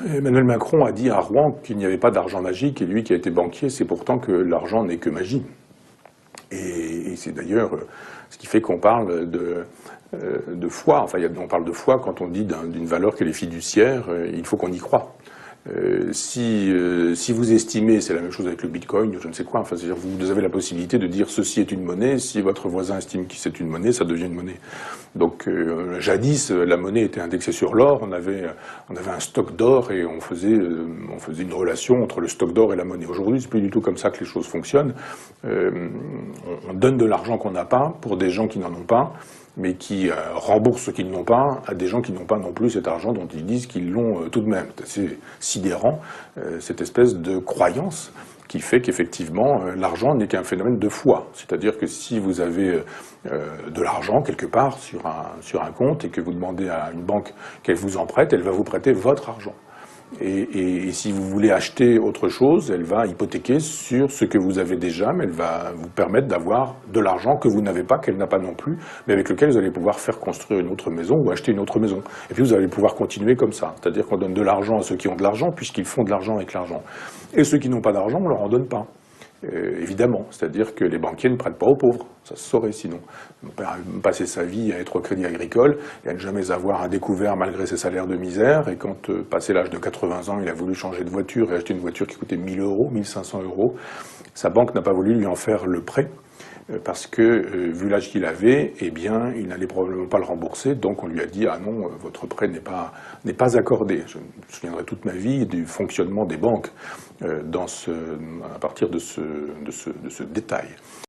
Emmanuel Macron a dit à Rouen qu'il n'y avait pas d'argent magique, et lui qui a été banquier, c'est pourtant que l'argent n'est que magie. Et c'est d'ailleurs ce qui fait qu'on parle de foi. Enfin, on parle de foi quand on dit d'une valeur qu'elle est fiduciaire, il faut qu'on y croie. Si vous estimez, c'est la même chose avec le bitcoin, je ne sais quoi, enfin, c'est-à-dire vous avez la possibilité de dire ceci est une monnaie, si votre voisin estime que c'est une monnaie, ça devient une monnaie. Donc jadis, la monnaie était indexée sur l'or, on avait un stock d'or et on faisait une relation entre le stock d'or et la monnaie. Aujourd'hui, c'est plus du tout comme ça que les choses fonctionnent. On donne de l'argent qu'on n'a pas pour des gens qui n'en ont pas, mais qui remboursent ce qu'ils n'ont pas à des gens qui n'ont pas non plus cet argent dont ils disent qu'ils l'ont tout de même. C'est assez sidérant, cette espèce de croyance qui fait qu'effectivement, l'argent n'est qu'un phénomène de foi. C'est-à-dire que si vous avez de l'argent quelque part sur un compte et que vous demandez à une banque qu'elle vous en prête, elle va vous prêter votre argent. Et si vous voulez acheter autre chose, elle va hypothéquer sur ce que vous avez déjà, mais elle va vous permettre d'avoir de l'argent que vous n'avez pas, qu'elle n'a pas non plus, mais avec lequel vous allez pouvoir faire construire une autre maison ou acheter une autre maison. Et puis vous allez pouvoir continuer comme ça. C'est-à-dire qu'on donne de l'argent à ceux qui ont de l'argent, puisqu'ils font de l'argent avec l'argent. Et ceux qui n'ont pas d'argent, on leur en donne pas. Évidemment, c'est-à-dire que les banquiers ne prêtent pas aux pauvres, ça se saurait sinon. Mon père a passé sa vie à être au Crédit Agricole et à ne jamais avoir un découvert malgré ses salaires de misère, et quand, passé l'âge de 80 ans, il a voulu changer de voiture et acheter une voiture qui coûtait 1000 euros, 1500 euros, sa banque n'a pas voulu lui en faire le prêt, parce que, vu l'âge qu'il avait, eh bien, il n'allait probablement pas le rembourser, donc on lui a dit « Ah non, votre prêt n'est pas accordé ». Je me souviendrai toute ma vie du fonctionnement des banques à partir de ce détail.